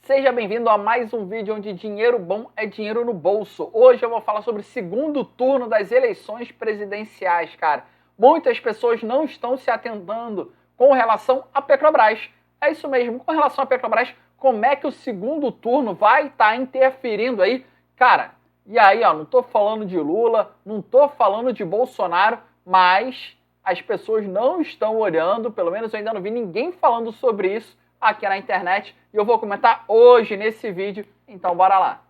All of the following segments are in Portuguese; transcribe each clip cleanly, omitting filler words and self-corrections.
Seja bem-vindo a mais um vídeo onde dinheiro bom é dinheiro no bolso. Hoje eu vou falar sobre o segundo turno das eleições presidenciais, cara. Muitas pessoas não estão se atentando com relação à Petrobras. É isso mesmo, com relação à Petrobras, como é que o segundo turno vai estar interferindo aí? Cara, e aí, ó, não tô falando de Lula, não tô falando de Bolsonaro, mas as pessoas não estão olhando, pelo menos eu ainda não vi ninguém falando sobre isso aqui na internet e eu vou comentar hoje nesse vídeo, então bora lá.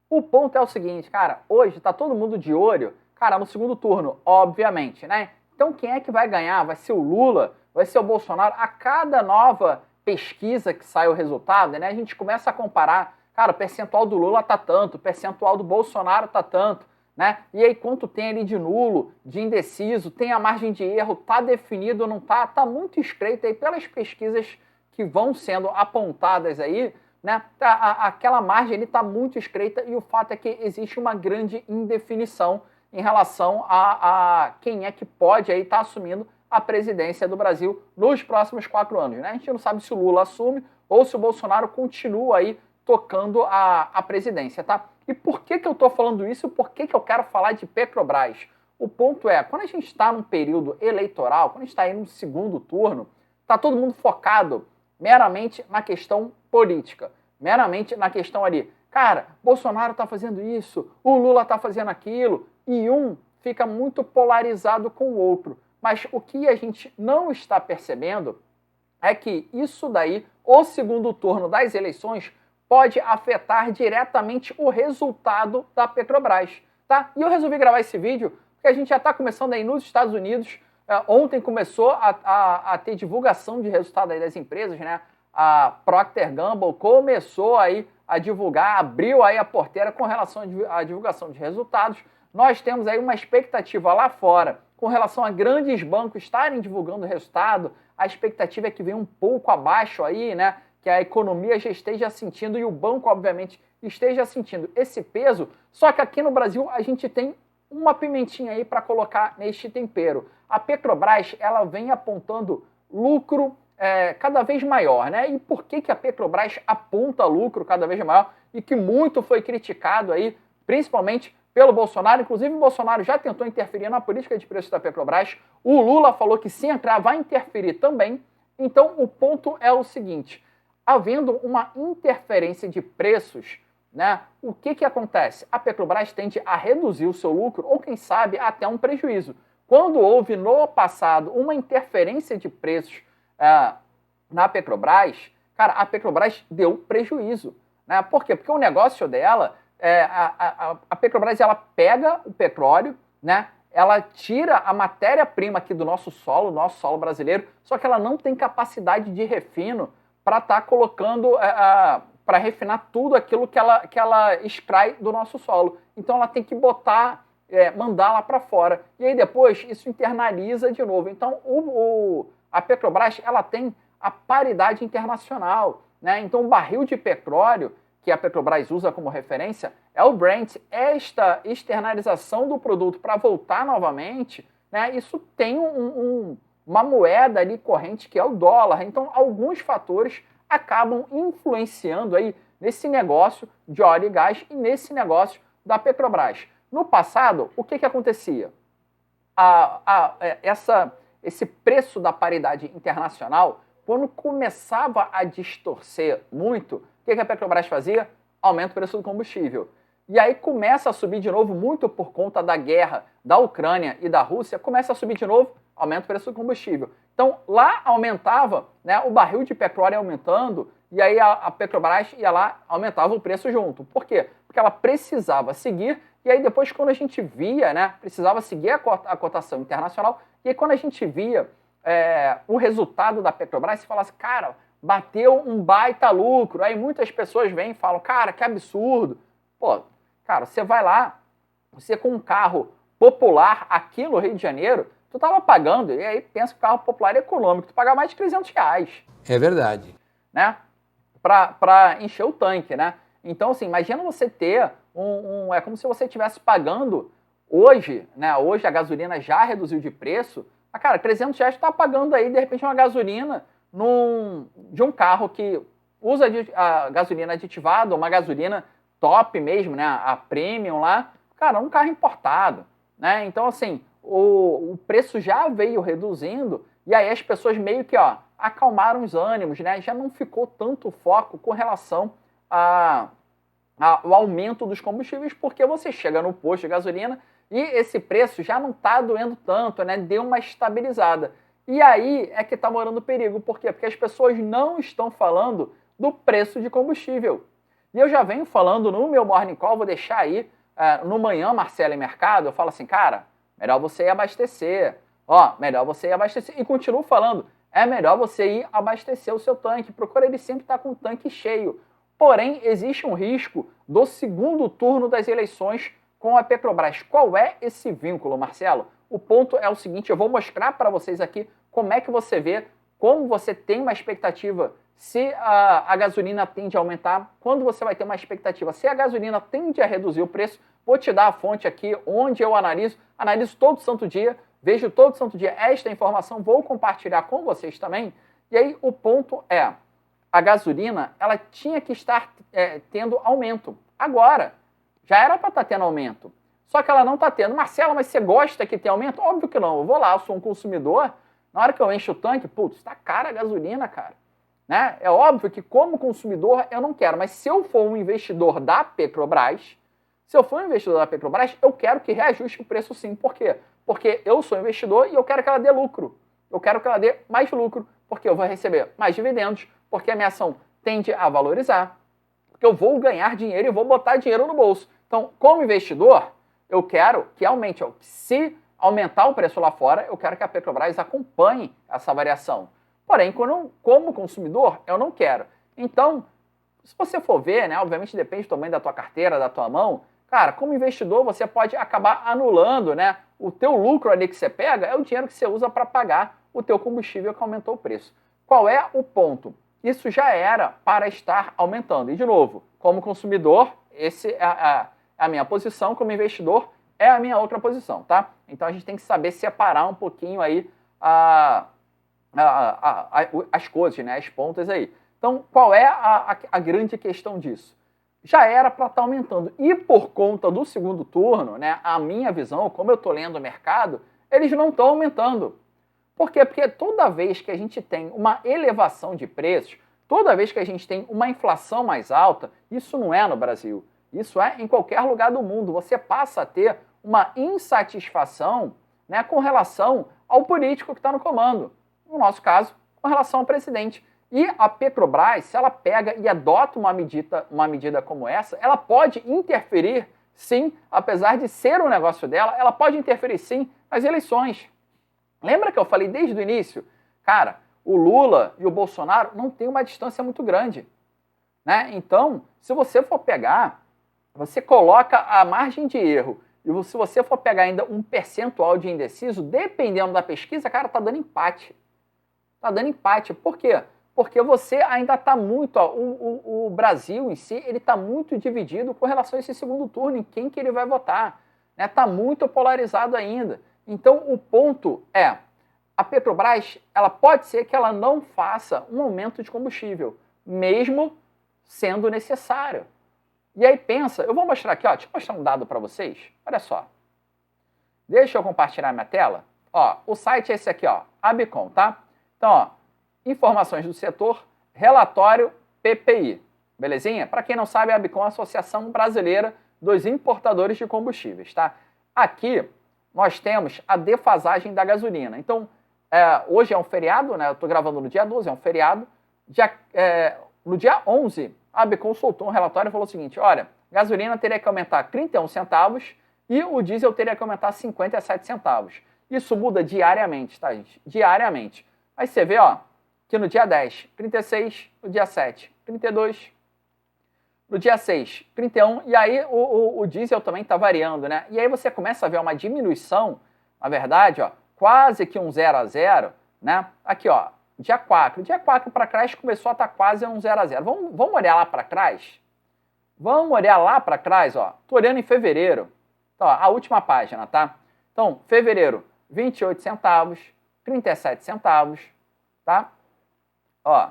O ponto é o seguinte, cara, hoje tá todo mundo de olho, cara, no segundo turno, obviamente, né? Então quem é que vai ganhar? Vai ser o Lula? Vai ser o Bolsonaro? A cada nova pesquisa que sai o resultado, né, a gente começa a comparar, cara, o percentual do Lula tá tanto, o percentual do Bolsonaro tá tanto, né? E aí quanto tem ali de nulo, de indeciso, tem a margem de erro, tá definido ou não tá? Tá muito estreito aí pelas pesquisas que vão sendo apontadas aí, né? Aquela margem está muito estreita e o fato é que existe uma grande indefinição em relação a quem é que pode aí estar assumindo a presidência do Brasil nos próximos 4 anos. Né? A gente não sabe se o Lula assume ou se o Bolsonaro continua aí tocando a presidência. Tá? E por que eu estou falando isso? Por que eu quero falar de Petrobras? O ponto é, quando a gente está num período eleitoral, quando a gente está aí no segundo turno, está todo mundo focado meramente na questão política, meramente na questão ali, cara, Bolsonaro está fazendo isso, o Lula está fazendo aquilo, e um fica muito polarizado com o outro. Mas o que a gente não está percebendo é que isso daí, o segundo turno das eleições, pode afetar diretamente o resultado da Petrobras, tá? E eu resolvi gravar esse vídeo porque a gente já está começando aí nos Estados Unidos. Ontem começou a ter divulgação de resultado aí das empresas, né? A Procter Gamble começou aí a divulgar, abriu aí a porteira com relação à divulgação de resultados. Nós temos aí uma expectativa lá fora com relação a grandes bancos estarem divulgando o resultado. A expectativa é que venha um pouco abaixo aí, né? Que a economia já esteja sentindo e o banco, obviamente, esteja sentindo esse peso. Só que aqui no Brasil a gente tem uma pimentinha aí para colocar neste tempero. A Petrobras, ela vem apontando lucro cada vez maior, né? E por que a Petrobras aponta lucro cada vez maior e que muito foi criticado aí, principalmente pelo Bolsonaro? Inclusive o Bolsonaro já tentou interferir na política de preços da Petrobras. O Lula falou que se entrar vai interferir também. Então o ponto é o seguinte, havendo uma interferência de preços, né, o que acontece? A Petrobras tende a reduzir o seu lucro ou, quem sabe, até um prejuízo. Quando houve no passado uma interferência de preços na Petrobras, cara, a Petrobras deu prejuízo. Né? Por quê? Porque o negócio dela, a Petrobras, ela pega o petróleo, né? Ela tira a matéria-prima aqui do nosso solo brasileiro, só que ela não tem capacidade de refino para estar colocando, para refinar tudo aquilo que ela extrai do nosso solo. Então ela tem que botar, mandar lá para fora. E aí depois isso internaliza de novo. Então a Petrobras, ela tem a paridade internacional, né? Então o barril de petróleo que a Petrobras usa como referência é o Brent. Esta externalização do produto para voltar novamente, né? Isso tem uma moeda ali corrente que é o dólar. Então alguns fatores acabam influenciando aí nesse negócio de óleo e gás e nesse negócio da Petrobras. No passado, o que acontecia? Esse preço da paridade internacional, quando começava a distorcer muito, o que a Petrobras fazia? Aumenta o preço do combustível. E aí começa a subir de novo, muito por conta da guerra da Ucrânia e da Rússia, começa a subir de novo, aumenta o preço do combustível. Então lá aumentava, né, o barril de petróleo aumentando, e aí a Petrobras ia lá, aumentava o preço junto. Por quê? Porque ela precisava seguir, e aí depois quando a gente via, né, precisava seguir a cotação internacional, e aí quando a gente via o resultado da Petrobras, você falasse, cara, bateu um baita lucro. Aí muitas pessoas vêm e falam, cara, que absurdo. Pô, cara, você vai lá, você com um carro popular aqui no Rio de Janeiro, tu tava pagando, e aí pensa que o carro popular é econômico, tu paga mais de R$300. É verdade. Né? Para encher o tanque, né? Então, assim, imagina você ter é como se você estivesse pagando Hoje, né, hoje a gasolina já reduziu de preço, mas, cara, R$ 300 está pagando aí, de repente, uma gasolina de um carro que usa a gasolina aditivada, uma gasolina top mesmo, né, a premium lá, cara, um carro importado, né? Então, assim, o preço já veio reduzindo e aí as pessoas meio que, ó, acalmaram os ânimos, né? Já não ficou tanto foco com relação ao aumento dos combustíveis, porque você chega no posto de gasolina e esse preço já não está doendo tanto, né? Deu uma estabilizada. E aí é que está morando o perigo. Por quê? Porque as pessoas não estão falando do preço de combustível. E eu já venho falando no meu Morning Call, vou deixar aí, no Manhã Marcelo e Mercado, eu falo assim, cara, melhor você ir abastecer. Ó, melhor você ir abastecer. E continuo falando, é melhor você ir abastecer o seu tanque. Procura ele sempre estar com o tanque cheio. Porém, existe um risco do segundo turno das eleições com a Petrobras. Qual é esse vínculo, Marcelo? O ponto é o seguinte, eu vou mostrar para vocês aqui como é que você vê, como você tem uma expectativa se a gasolina tende a aumentar, quando você vai ter uma expectativa se a gasolina tende a reduzir o preço. Vou te dar a fonte aqui onde eu analiso todo santo dia, vejo todo santo dia esta informação, vou compartilhar com vocês também. E aí o ponto é, a gasolina ela tinha que estar tendo aumento. Agora, já era para estar tendo aumento. Só que ela não está tendo. Marcelo, mas você gosta que tenha aumento? Óbvio que não. Eu vou lá, eu sou um consumidor. Na hora que eu encho o tanque, putz, está cara a gasolina, cara. Né? É óbvio que como consumidor eu não quero. Mas se eu for um investidor da Petrobras, eu quero que reajuste o preço sim. Por quê? Porque eu sou investidor e eu quero que ela dê lucro. Eu quero que ela dê mais lucro, porque eu vou receber mais dividendos, porque a minha ação tende a valorizar, porque eu vou ganhar dinheiro e vou botar dinheiro no bolso. Então, como investidor, eu quero que aumente. Se aumentar o preço lá fora, eu quero que a Petrobras acompanhe essa variação. Porém, como consumidor, eu não quero. Então, se você for ver, né, obviamente depende do tamanho da tua carteira, da tua mão, cara, como investidor, você pode acabar anulando, né, o teu lucro ali que você pega, é o dinheiro que você usa para pagar o teu combustível que aumentou o preço. Qual é o ponto? Isso já era para estar aumentando. E, de novo, como consumidor, essa é a minha posição, como investidor, é a minha outra posição, tá? Então, a gente tem que saber separar um pouquinho aí as coisas, né, as pontas aí. Então, qual é a grande questão disso? Já era para estar aumentando. E por conta do segundo turno, né, a minha visão, como eu estou lendo o mercado, eles não estão aumentando. Por quê? Porque toda vez que a gente tem uma elevação de preços, toda vez que a gente tem uma inflação mais alta, isso não é no Brasil, isso é em qualquer lugar do mundo, você passa a ter uma insatisfação, né, com relação ao político que está no comando. No nosso caso, com relação ao presidente. E a Petrobras, se ela pega e adota uma medida como essa, ela pode interferir, sim, apesar de ser um negócio dela, ela pode interferir, sim, nas eleições. Lembra que eu falei desde o início? Cara, o Lula e o Bolsonaro não têm uma distância muito grande, né? Então, se você for pegar, você coloca a margem de erro e se você for pegar ainda um percentual de indeciso, dependendo da pesquisa, cara, tá dando empate. Tá dando empate. Por quê? Porque você ainda está muito... o Brasil em si, ele está muito dividido com relação a esse segundo turno, em quem que ele vai votar. Está muito polarizado ainda. Então, o ponto é, a Petrobras, ela pode ser que ela não faça um aumento de combustível, mesmo sendo necessário. E aí pensa, eu vou mostrar aqui, ó, deixa eu mostrar um dado para vocês. Olha só. Deixa eu compartilhar minha tela. Ó, o site é esse aqui, ó, Abicom, tá? Então, ó, informações do setor, relatório PPI. Belezinha? Para quem não sabe, a Abicom é a Associação Brasileira dos Importadores de Combustíveis, tá? Aqui nós temos a defasagem da gasolina. Então, hoje é um feriado, né? Eu estou gravando no dia 12, é um feriado. No dia 11, a Abicom soltou um relatório e falou o seguinte, olha, gasolina teria que aumentar 31 centavos e o diesel teria que aumentar 57 centavos. Isso muda diariamente, tá, gente? Diariamente. Aí você vê, ó, que no dia 10, 36, no dia 7, 32, no dia 6, 31, e aí o diesel também está variando, né? E aí você começa a ver uma diminuição, na verdade, ó, quase que um 0 a 0, né? Aqui, ó, dia 4 para trás começou a estar quase um 0 a 0. Vamos olhar lá para trás? Vamos olhar lá para trás, ó. Tô olhando em fevereiro. Então, ó, a última página, tá? Então, fevereiro, 28 centavos, 37 centavos, tá? Ó,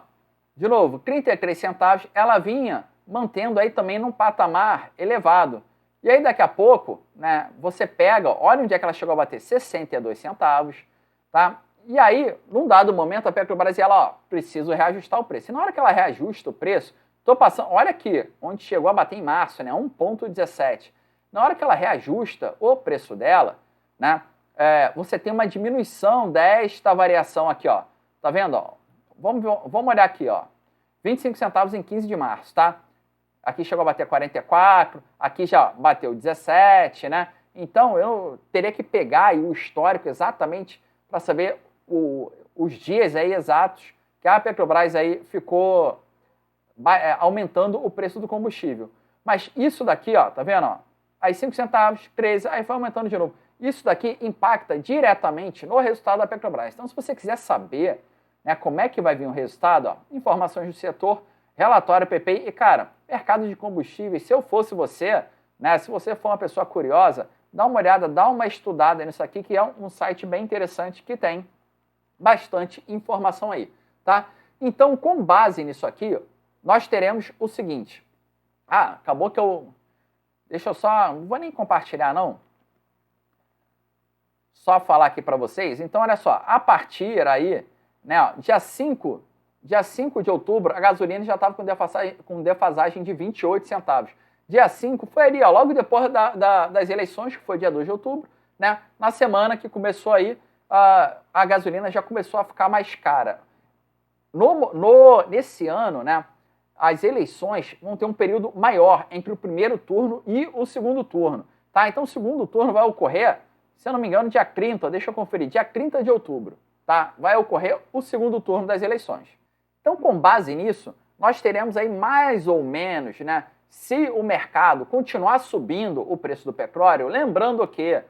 de novo, 33 centavos, ela vinha mantendo aí também num patamar elevado. E aí daqui a pouco, né, você pega, olha onde é que ela chegou a bater, 62 centavos, tá? E aí, num dado momento, a Petrobras, ela, ó, preciso reajustar o preço. E na hora que ela reajusta o preço, tô passando, olha aqui, onde chegou a bater em março, né, 1,17. Na hora que ela reajusta o preço dela, né, você tem uma diminuição desta variação aqui, ó. Tá vendo, ó? Vamos olhar aqui, ó. 25 centavos em 15 de março, tá? Aqui chegou a bater 44, aqui já bateu 17, né? Então, eu teria que pegar aí o histórico exatamente para saber os dias aí exatos que a Petrobras aí ficou aumentando o preço do combustível. Mas isso daqui, ó, tá vendo? Ó, aí 5 centavos, 13, aí foi aumentando de novo. Isso daqui impacta diretamente no resultado da Petrobras. Então, se você quiser saber, né, como é que vai vir o resultado, ó, informações do setor, relatório PPI e, cara, mercado de combustíveis, se eu fosse você, né, se você for uma pessoa curiosa, dá uma olhada, dá uma estudada nisso aqui, que é um site bem interessante que tem bastante informação aí, tá? Então, com base nisso aqui, nós teremos o seguinte. Ah, acabou que eu... Deixa eu só... Não vou nem compartilhar, não. Só falar aqui para vocês. Então, olha só. A partir aí, né, ó, dia 5 de outubro, a gasolina já estava com defasagem de 28 centavos. Dia 5 foi ali, ó, logo depois das eleições, que foi dia 2 de outubro, né? Na semana que começou aí, a gasolina já começou a ficar mais cara. Nesse ano, né, as eleições vão ter um período maior entre o primeiro turno e o segundo turno. Tá? Então, o segundo turno vai ocorrer, se eu não me engano, dia 30, deixa eu conferir, dia 30 de outubro. Tá? Vai ocorrer o segundo turno das eleições. Então, com base nisso, nós teremos aí mais ou menos, né, se o mercado continuar subindo o preço do petróleo, lembrando que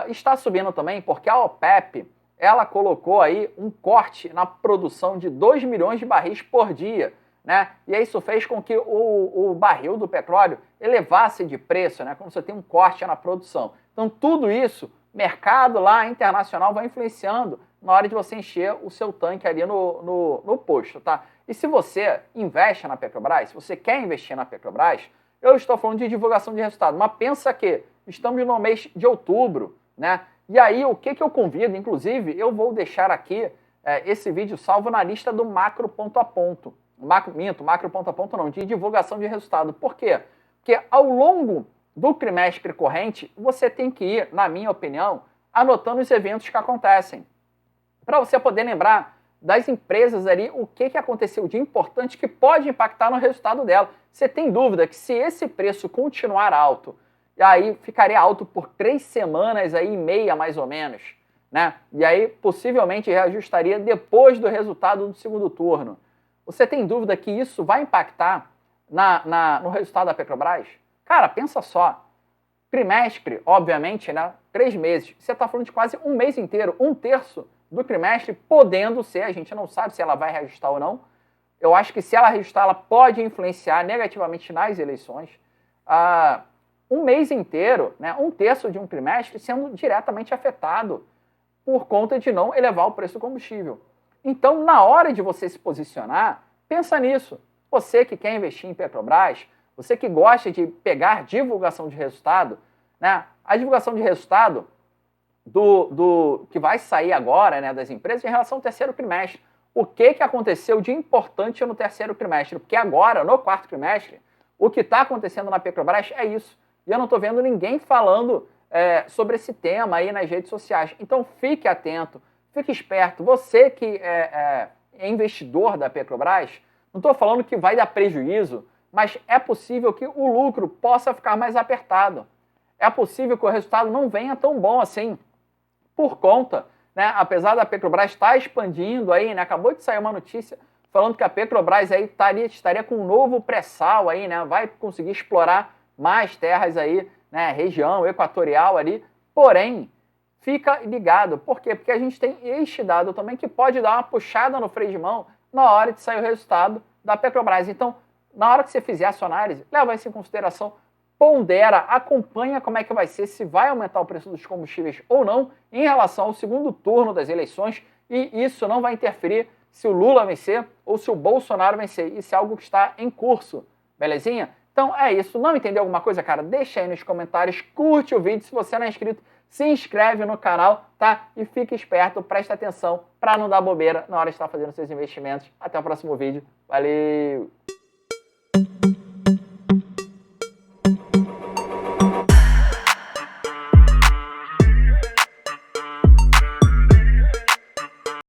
está subindo também porque a OPEP, ela colocou aí um corte na produção de 2 milhões de barris por dia, né? E isso fez com que o barril do petróleo elevasse de preço, né? Como você tem um corte na produção. Então, tudo isso, mercado lá internacional vai influenciando na hora de você encher o seu tanque ali no posto, tá? E se você investe na Petrobras, se você quer investir na Petrobras, eu estou falando de divulgação de resultado, mas pensa que estamos no mês de outubro, né? E aí, o que eu convido, inclusive, eu vou deixar aqui esse vídeo salvo na lista do macro ponto a ponto. Macro ponto a ponto não, de divulgação de resultado. Por quê? Porque ao longo do trimestre corrente, você tem que ir, na minha opinião, anotando os eventos que acontecem. Para você poder lembrar das empresas ali, o que aconteceu de importante que pode impactar no resultado dela. Você tem dúvida que se esse preço continuar alto, e aí ficaria alto por 3 semanas aí e meia, mais ou menos, né? E aí possivelmente reajustaria depois do resultado do segundo turno. Você tem dúvida que isso vai impactar no resultado da Petrobras? Cara, pensa só. Trimestre, obviamente, né? 3 meses. Você está falando de quase um mês inteiro, 1/3 do trimestre, podendo ser, a gente não sabe se ela vai reajustar ou não. Eu acho que se ela reajustar, ela pode influenciar negativamente nas eleições. Um mês inteiro, né, 1/3 de um trimestre, sendo diretamente afetado por conta de não elevar o preço do combustível. Então, na hora de você se posicionar, pensa nisso. Você que quer investir em Petrobras, você que gosta de pegar divulgação de resultado, né, a divulgação de resultado que vai sair agora, né, das empresas em relação ao terceiro trimestre. O que aconteceu de importante no terceiro trimestre? Porque agora, no quarto trimestre, o que está acontecendo na Petrobras é isso. E eu não estou vendo ninguém falando sobre esse tema aí nas redes sociais. Então, fique atento, fique esperto. Você que é investidor da Petrobras, não estou falando que vai dar prejuízo, mas é possível que o lucro possa ficar mais apertado. É possível que o resultado não venha tão bom assim. Por conta, né, apesar da Petrobras estar expandindo aí, né, acabou de sair uma notícia falando que a Petrobras aí estaria com um novo pré-sal aí, né, vai conseguir explorar mais terras aí, né, região equatorial ali, porém, fica ligado. Por quê? Porque a gente tem este dado também que pode dar uma puxada no freio de mão na hora de sair o resultado da Petrobras. Então, na hora que você fizer a sua análise, leva isso em consideração. pondera, acompanha como é que vai ser, se vai aumentar o preço dos combustíveis ou não em relação ao segundo turno das eleições, e isso não vai interferir se o Lula vencer ou se o Bolsonaro vencer. Isso é algo que está em curso, belezinha? Então é isso. Não entendeu alguma coisa, cara? Deixa aí nos comentários, curte o vídeo. Se você não é inscrito, se inscreve no canal, tá? E fica esperto, presta atenção para não dar bobeira na hora de estar fazendo seus investimentos. Até o próximo vídeo. Valeu!